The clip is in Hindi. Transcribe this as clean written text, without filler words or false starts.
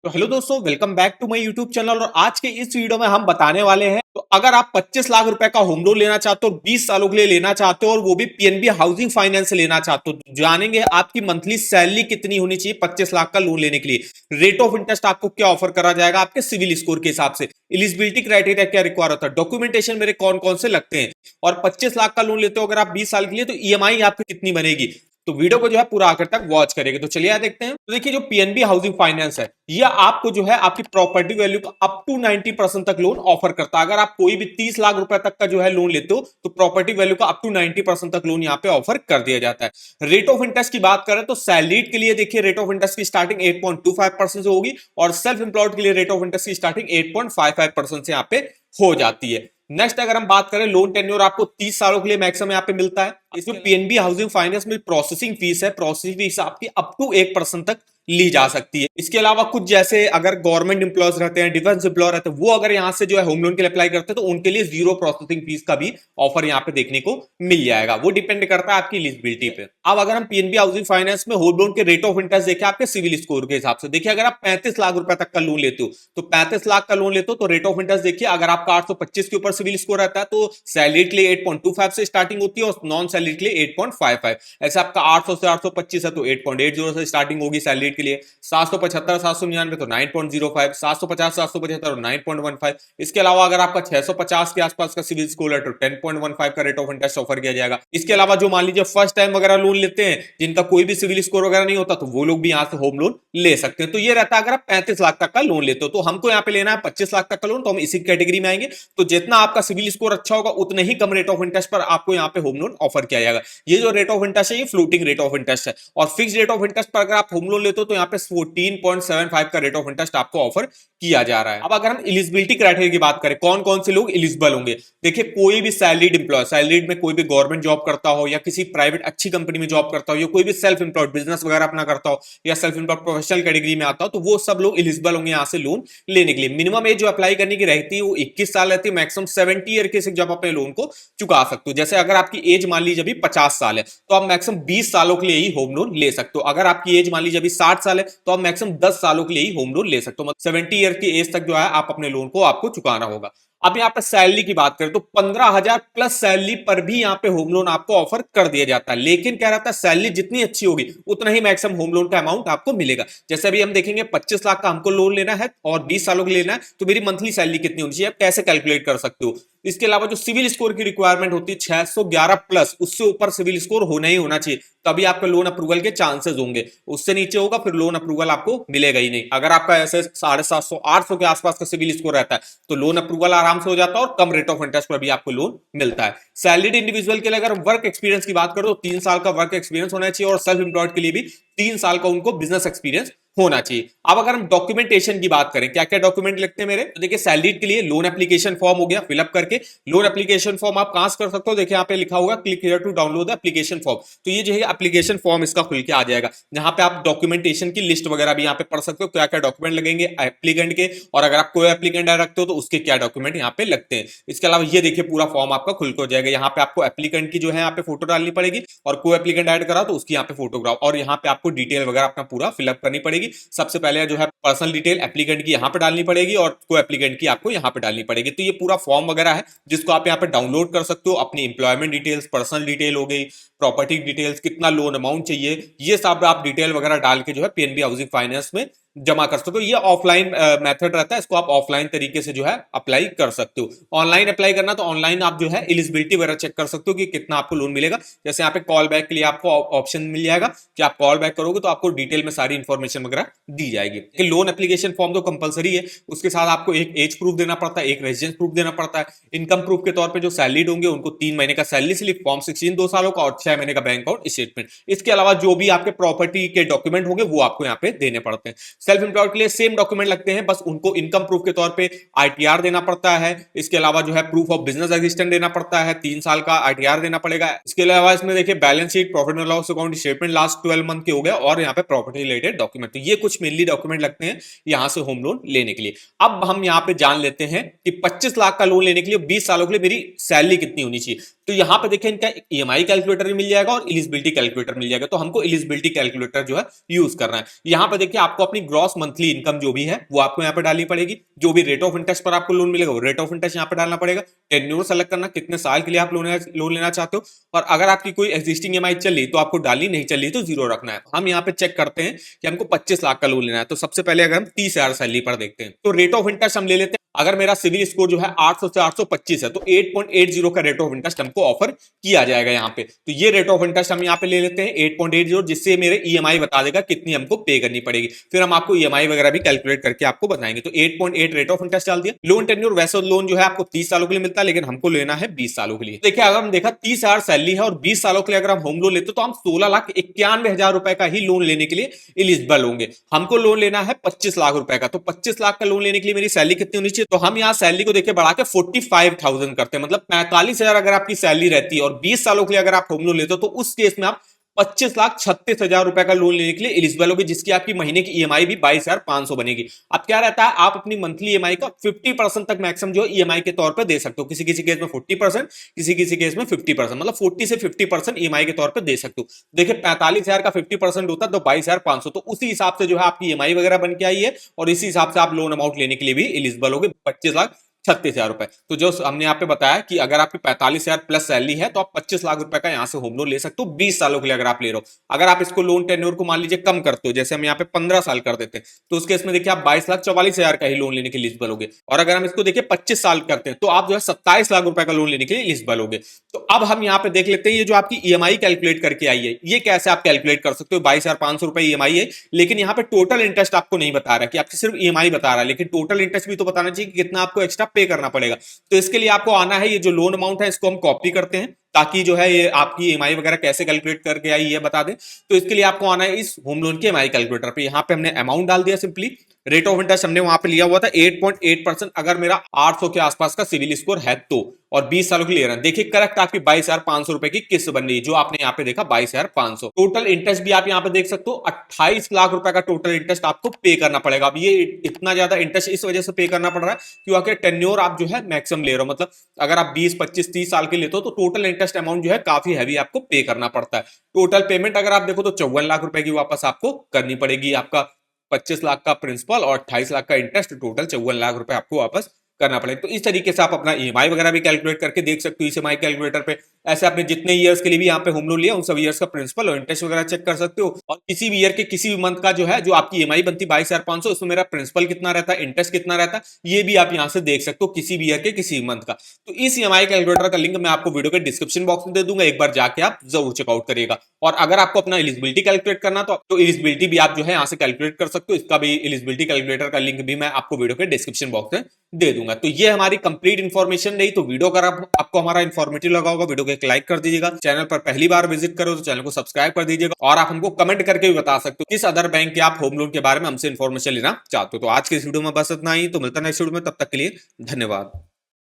तो हेलो दोस्तों, welcome back to my YouTube channel. और आज के इस वीडियो में हम बताने वाले हैं तो अगर आप 25 लाख रुपए का होम लोन लेना चाहते हो, 20 सालों के लिए लेना चाहते हो और वो भी पीएनबी हाउसिंग फाइनेंस से लेना चाहते हो, तो जानेंगे आपकी मंथली सैलरी कितनी होनी चाहिए 25 लाख का लोन लेने के लिए। रेट ऑफ इंटरेस्ट आपको क्या ऑफर करा जाएगा आपके सिविल स्कोर के हिसाब से, एलिजिबिलिटी क्राइटेरिया क्या रिक्वायर होता है, डॉक्यूमेंटेशन मेरे कौन कौन से लगते हैं, और 25 लाख का लोन लेते हो अगर आप 20 साल के लिए तो ईएमआई आपकी कितनी बनेगी। तो वीडियो को जो है पूरा आखिर तक वॉच करेंगे। तो चलिए देखते हैं। तो देखिए, जो पीएनबी हाउसिंग फाइनेंस है यह आपको जो है आपकी प्रॉपर्टी वैल्यू का अप टू 90% तक लोन ऑफर करता है। अगर आप कोई भी 30 लाख रुपए तक का जो है लोन लेते हो तो प्रॉपर्टी वैल्यू का अप टू 90% तक लोन यहाँ पे ऑफर कर दिया जाता है। रेट ऑफ इंटरेस्ट की बात करें तो सैलरीड के लिए देखिए रेट ऑफ इंटरेस्ट की स्टार्टिंग 8.25% से होगी और सेल्फ एम्प्लॉयड के लिए रेट ऑफ इंटरेस्ट की स्टार्टिंग 8.55% से यहाँ पे हो जाती है। नेक्स्ट अगर हम बात करें, लोन टेन्योर आपको 30 सालों के लिए मैक्सिमम यहाँ पे मिलता है। इसमें पीएनबी हाउसिंग फाइनेंस में प्रोसेसिंग फीस है, प्रोसेसिंग फीस आपकी अप टू 1% तक ली जा सकती है। इसके अलावा कुछ जैसे अगर गवर्नमेंट एम्प्लॉयज रहते हैं, डिफेंस एम्प्लॉय रहते हैं, वो अगर यहाँ से जो है होम लोन के लिए अप्लाई करते हैं तो उनके लिए जीरो प्रोसेसिंग फीस का भी ऑफर यहाँ पे देखने को मिल जाएगा। वो डिपेंड करता है आपकी एलिजिबिलिटी पे। अब अगर हम पीएनबी हाउसिंग फाइनेंस में होम लोन के रेट ऑफ इंटरेस्ट देखें आपके सिविल स्कोर के हिसाब से, देखिए अगर आप 35 लाख रुपए तक का लोन लेते हो तो 35 लाख का लोन लेते हो तो रेट ऑफ इंटरेस्ट देखिए, अगर आपका 825 के ऊपर सिविल स्कोर रहता है तो सैलरी के लिए 8.25 से स्टार्टिंग होती है और नॉन सैलरी के लिए 8.55। ऐसे आपका 800 से 825 है तो 8.80 से स्टार्टिंग होगी सैलरी के लिए, 775 799 तो 9.05, 750 775 और 9.15। इसके अलावा अगर आपका 650 के आसपास का सिविल स्कोर है तो 10.15 का रेट ऑफ इंटरेस्ट ऑफर किया जाएगा। इसके अलावा जो मान लीजिए फर्स्ट टाइम वगैरह लोन लेते हैं जिनका कोई भी सिविल स्कोर वगैरह नहीं होता तो वो लोग भी यहाँ से होम लोन ले सकते हैं। तो ये रहता है अगर आप 35 लाख तक का लोन लेते हो। तो हमको यहाँ पे लेना है 25 लाख तक का लोन, तो हम इसी कैटेगरी में आएंगे। तो जितना आपका सिविल स्कोर अच्छा होगा उतने ही कम रेट ऑफ इंटरेस्ट पर आपको यहाँ पे होम लोन ऑफर किया जाएगा। ये जो रेट ऑफ इंटरेस्ट है ये फ्लोटिंग रेट ऑफ इंटरेस्ट है और फिक्स रेट ऑफ इंटरेस्ट पर अगर आप होम लोन लेते हो तो यहाँ पे 14.75 का रेट ऑफ इंटरेस्ट आपको ऑफर किया जा रहा है। अब अगर हम एलिजिबिलिटी क्राइटेरिया की बात करें, कौन कौन से लोग एलिजिबल होंगे, देखिए कोई भी सैलरीड एम्प्लॉय, सैलरीड में कोई भी गवर्नमेंट जॉब करता हो या किसी प्राइवेट अच्छी कंपनी में जॉब करता हो या कोई भी सेल्फ एम्प्लॉयड बिजनेस वगैरह अपना करता हो या सेल्फ एम्प्लॉयड प्रोफेशनल कैटेगरी में आता हो, तो वो सब लोग एलिजिबल होंगे यहाँ से लोन लेने के लिए। मिनिमम एज जो अप्लाई करने की रहती है वो 21 साल रहती है, मैक्सिमम 70 ईयर के से जब अपने लोन को चुका सकते हो। जैसे अगर आपकी एज मान लीजिए अभी 50 साल है तो आप मैक्सिमम 20 सालों के लिए ही होम लोन ले सकते हो। अगर आपकी एज मान लीजिए अभी 60 साल है तो आप मैक्सिमम 10 सालों के लिए ही होम लोन ले सकते हो। मतलब 70 ईयर की एज तक जो है आप अपने लोन को आपको चुकाना होगा। अब यहाँ पे सैलरी की बात करें तो 15,000 प्लस सैलरी पर भी यहाँ पे होम लोन आपको ऑफर कर दिया जाता है। लेकिन क्या रहता है, सैलरी जितनी अच्छी होगी उतना ही मैक्सिमम होम लोन का अमाउंट आपको मिलेगा। जैसे अभी हम देखेंगे 25 लाख का हमको लोन लेना है और 20 सालों के लिए लेना है तो मेरी मंथली सैलरी कितनी होनी चाहिए आप कैसे कैलकुलेट कर सकते हो। इसके अलावा जो सिविल स्कोर की रिक्वायरमेंट होती है 611 प्लस, उससे ऊपर सिविल स्कोर होना ही होना चाहिए, तभी आपका लोन अप्रूवल के चांसेस होंगे। उससे नीचे होगा फिर लोन अप्रूवल आपको मिलेगा ही नहीं। अगर आपका ऐसे 750 800 के आसपास का सिविल स्कोर रहता है तो लोन अप्रूवल आराम से हो जाता है और कम रेट ऑफ इंटरेस्ट पर भी आपको लोन मिलता है। सैलरीड इंडिविजुअल के लिए अगर वर्क एक्सपीरियंस की बात करो तो 3 साल का वर्क एक्सपीरियंस होना चाहिए और सेल्फ एम्प्लॉयड के लिए भी 3 साल का उनको बिजनेस एक्सपीरियंस होना चाहिए। अब अगर हम डॉक्यूमेंटेशन की बात करें, क्या क्या डॉक्यूमेंट लगते हैं मेरे, तो देखिए सैलरीड के लिए लोन एप्लीकेशन फॉर्म हो गया, फिलअप करके लोन एप्लीकेशन फॉर्म आप कहां से कर सकते हो, देखिए यहाँ पे लिखा होगा click here to download the application form. तो ये जो है एप्लीकेशन फॉर्म इसका खुल के आ जाएगा, जहां पे आप डॉक्यूमेंटेशन की लिस्ट वगैरह भी यहाँ पे पढ़ सकते हो, क्या क्या डॉक्यूमेंट लगेंगे एप्लीकेंट के, और अगर आप कोई एप्लीकेंट रखते हो तो उसके क्या डॉक्यूमेंट यहाँ पे लगते हैं। इसके अलावा ये देखिए पूरा फॉर्म आपका खुल के हो जाएगा। यहाँ पे आपको एप्लीकेंट की जो है यहाँ पे फोटो डालनी पड़ेगी और कोई एप्लीकेंट ऐड करा तो उसकी यहाँ पे फोटोग्राफ, और यहाँ पे आपको डिटेल वगैरह अपना पूरा फिलअप करनी पड़ेगी। सबसे पहले जो है पर्सनल डिटेल एप्लीकेंट की यहाँ पे डालनी पड़ेगी और को एप्लीकेंट की आपको यहाँ पे डालनी पड़ेगी। तो ये पूरा फॉर्म वगैरह है जिसको आप यहाँ पे डाउनलोड कर सकते हो। अपनी इंप्लॉयमेंट डिटेल्स, पर्सनल डिटेल हो गई, प्रॉपर्टी डिटेल्स, कितना लोन अमाउंट चाहिए, ये सब आप डिटेल वगैरह डाल के जो है पीएनबी हाउसिंग फाइनेंस में जमा कर सकते हो। ये ऑफलाइन मेथड रहता है, इसको आप ऑफलाइन तरीके से जो है अप्लाई कर सकते हो। ऑनलाइन अप्लाई करना तो ऑनलाइन आप जो है एलिजिबिलिटी वगैरह चेक कर सकते हो कि कितना आपको लोन मिलेगा। जैसे यहाँ पे कॉल बैक के लिए आपको ऑप्शन मिल जाएगा कि आप कॉल बैक करोगे तो आपको डिटेल में सारी इंफॉर्मेशन वगैरह दी जाएगी। कि लोन एप्लीकेशन फॉर्म तो कंपलसरी है, उसके साथ आपको एक एज प्रूफ देना पड़ता है, एक रेजिडेंस प्रूफ देना पड़ता है। इनकम प्रूफ के तौर पर जो सैलरीड होंगे उनको 3 महीने का सैलरी स्लिप, फॉर्म 16 2 सालों का और 6 महीने का बैंक अकाउंट स्टेटमेंट। इसके अलावा जो भी आपके प्रॉपर्टी के डॉक्यूमेंट होंगे वो आपको यहाँ पे देने पड़ते हैं। सेल्फ एम्प्लॉयड के लिए सेम डॉक्यूमेंट लगते हैं, बस उनको इनकम प्रूफ के तौर पे आईटीआर देना पड़ता है। इसके अलावा जो है प्रूफ ऑफ बिजनेस एग्जिस्टेंस देना पड़ता है, 3 साल का आईटीआर देना पड़ेगा। इसके अलावा इसमें देखिए balance sheet, profit and loss account statement last 12 month के हो गए और यहाँ पे प्रॉपर्टी रिलेटेड डॉक्यूमेंट। तो ये कुछ मेनली डॉक्यूमेंट लगते हैं यहाँ से होम लोन लेने के लिए। अब हम यहाँ पे जान लेते हैं कि 25 लाख का लोन लेने के लिए 20 सालों के लिए मेरी सैलरी कितनी होनी चाहिए। तो यहाँ पे देखिए इनका ईएमआई कैलकुलेटर मिल जाएगा और एलिजिबिलिटी कैलकुलेटर मिल जाएगा। तो हमको एलिजिबिलिटी कैलकुलेटर जो है यूज करना है। यहाँ पे देखिए आपको अपनी ग्रॉस मंथली इनकम जो भी है वो आपको यहाँ पे डालनी पड़ेगी। जो भी रेट ऑफ इंटरेस्ट पर आपको लोन मिलेगा वो रेट ऑफ इंटरेस्ट यहाँ पे डालना पड़ेगा। टेन्योर सेलेक्ट करना, कितने साल के लिए आप लोन लेना चाहते हो, और अगर आपकी कोई एग्जिस्टिंग ईएमआई चल रही तो आपको डालनी, नहीं चल रही तो जीरो रखना है। हम यहाँ पे चेक करते हैं कि हमको 25 लाख का लोन लेना है। तो सबसे पहले अगर हम 30,000 सैलरी पर देखते हैं तो रेट ऑफ इंटरेस्ट हम ले लेते हैं। अगर मेरा सिविल स्कोर जो है 800 से 825 है तो 8.80 का रेट ऑफ इंटरेस्ट हमको ऑफर किया जाएगा यहाँ पे। तो ये रेट ऑफ इंटरेस्ट हम यहाँ पे ले लेते हैं 8.80, जिससे मेरे ईएमआई बता देगा कितनी हमको पे करनी पड़ेगी। फिर हम आपको ईएमआई वगैरह भी कैलकुलेट करके आपको बताएंगे। तो 8.8 रेट ऑफ इंटरेस्ट डाल दिया। लोन टेन्योर, वैसे लोन जो है आपको 30 सालों के लिए मिलता है, लेकिन हमको लेना है 20 सालों के लिए। देखिए अगर हम देखा 30,000 सैलरी है और 20 सालों के लिए अगर हम होम लोन लेते तो हम 16,91,000 रुपए का ही लोन लेने के लिए एलिजिबल होंगे। हमको लोन लेना है 25 लाख रुपए का। तो 25 लाख का लोन लेने के लिए मेरी सैलरी कितनी होनी चाहिए? तो हम यहाँ सैलरी को देखिए बढ़ा के 45,000 करते हैं, मतलब 45,000 अगर आपकी सैलरी रहती है और 20 सालों के लिए अगर आप होम लोन लेते हो तो उस केस में आप 25,36,000 रुपए का लोन लेने के लिए एलिजिबल होगी, जिसकी आपकी महीने की ईएमआई भी 22,500 बनेगी। अब क्या रहता है, आप अपनी मंथली ईएमआई का 50% तक मैक्सिमम जो ईएमआई के तौर पे दे सकते हो। किसी किसी केस में 40%, किसी किसी केस में 50%, मतलब 40 से 50% ईएमआई के तौर पे दे सकते हो। देखिए 45,000 का 50% होता है तो 22,500, तो उसी हिसाब से जो है आपकी ईएमआई वगैरह बन के आई है और इसी हिसाब से आप लोन अमाउंट लेने के लिए भी एलिजिबल होगे 25,36,000 रुपए। तो जो हमने यहाँ पे बताया कि अगर आपकी 45,000 प्लस सैलरी है तो आप 25 लाख रुपए का यहाँ से होम लोन ले सकते हो 20 सालों के लिए अगर आप ले रहे हो। अगर आप इसको लोन टेन्योर को मान लीजिए कम करते हो, जैसे हम यहाँ पे 15 साल कर देते हैं, तो उस केस में देखिए आप 22,44,000 का ही लोन लेने के लिए एलिजिबल होगे। और अगर हम इसको देखिए 25 साल करते हैं तो आप जो है 27 लाख रुपए का लोन लेने के लिए एलिजिबल होगे। तो अब हम यहाँ पे देख लेते हैं ये जो आपकी ईएमआई कैलकुलेट करके आई है, ये कैसे आप कैलकुलेट कर सकते हो। 22,500 रुपए ईएमआई है, लेकिन यहाँ पे टोटल इंटरेस्ट आपको नहीं बता रहा कि आपकी सिर्फ ईएमआई बता रहा है, लेकिन टोटल इंटरेस्ट भी तो बताना चाहिए कि कितना आपको एक्स्ट्रा पे करना पड़ेगा। तो इसके लिए आपको आना है, ये जो लोन अमाउंट है इसको हम कॉपी करते हैं ताकि जो है ये आपकी ईएमआई वगैरह कैसे कैलकुलेट करके आई ये बता दें। तो इसके लिए आपको आना है इस होम लोन के ईएमआई कैलकुलेटर पे। यहाँ पे हमने अमाउंट डाल दिया, सिंपली रेट ऑफ इंटरेस्ट हमने वहां पे लिया हुआ था 8.8%। अगर मेरा 800 के आसपास का सिविल स्कोर है तो, और 20 सालों के लिए रहा, देखिए करेक्ट आपकी 22,500 रुपए की किस्त बन रही है, जो आपने यहाँ पे देखा 22,500। टोटल इंटरेस्ट भी आप यहाँ पे देख सकते हो 28 लाख रुपए का टोटल इंटरेस्ट आपको पे करना पड़ेगा। अब ये इतना ज्यादा इंटरेस्ट इस वजह से पे करना पड़ रहा है क्योंकि टेन्योर आप जो है मैक्सिमम ले रहे हो, मतलब अगर आप 20, 25, 30 साल के लेते हो तो टोटल इंटरेस्ट अमाउंट जो है काफी हैवी आपको पे करना पड़ता है। टोटल पेमेंट अगर आप देखो तो 54 लाख रुपए की वापस आपको करनी पड़ेगी। आपका 25 लाख का प्रिंसिपल और 28 लाख का इंटरेस्ट, टोटल 54 लाख रुपए आपको वापस करना पड़ेगा। तो इस तरीके से आप अपना ईएमआई वगैरह भी कैलकुलेट करके देख सकते हो इस ईएमआई कैलकुलेटर पे। ऐसे आपने जितने ईयर्स के लिए भी यहाँ पे होम लोन लिया उन सब ईयर्स का प्रिंसिपल और इंटरेस्ट वगैरह चेक कर सकते हो। और किसी भी ईयर के किसी भी मंथ का जो है जो आपकी ईएमआई बनती 22,500, उसमें मेरा प्रिंसिपल कितना रहता है, इंटरेस्ट कितना रहता है, ये भी आप यहाँ से देख सकते हो किसी भी ईयर के किसी भी मंथ का। तो इस ईएमआई कैलकुलेटर का लिंक मैं आपको वीडियो के डिस्क्रिप्शन बॉक्स में दे दूंगा, एक बार जाके आप जरूर चेकआउट करिएगा। और अगर आपको अपना एलिजिबिलिटी कैलकुलेट करना तो एलिजिबिलिटी भी आप जो है यहाँ से कैलकुलेट कर सकते हो। इसका भी एलिजिबिलिटी कैलकुलेटर का लिंक भी मैं आपको वीडियो के डिस्क्रिप्शन बॉक्स में दे दूंगा। तो ये हमारी कंप्लीट इन्फॉर्मेशन रही। तो वीडियो अगर आपको हमारा इन्फॉर्मेटिव लगा होगा, वीडियो को एक लाइक कर दीजिएगा। चैनल पर पहली बार विजिट करो तो चैनल को सब्सक्राइब कर दीजिएगा। और आप हमको कमेंट करके भी बता सकते हो किस अदर बैंक के आप होम लोन के बारे में हमसे इन्फॉर्मेशन लेना चाहते हो। तो आज के इस वीडियो में बस इतना ही, तो मिलता है नेक्स्ट वीडियो में, तब तक के लिए धन्यवाद।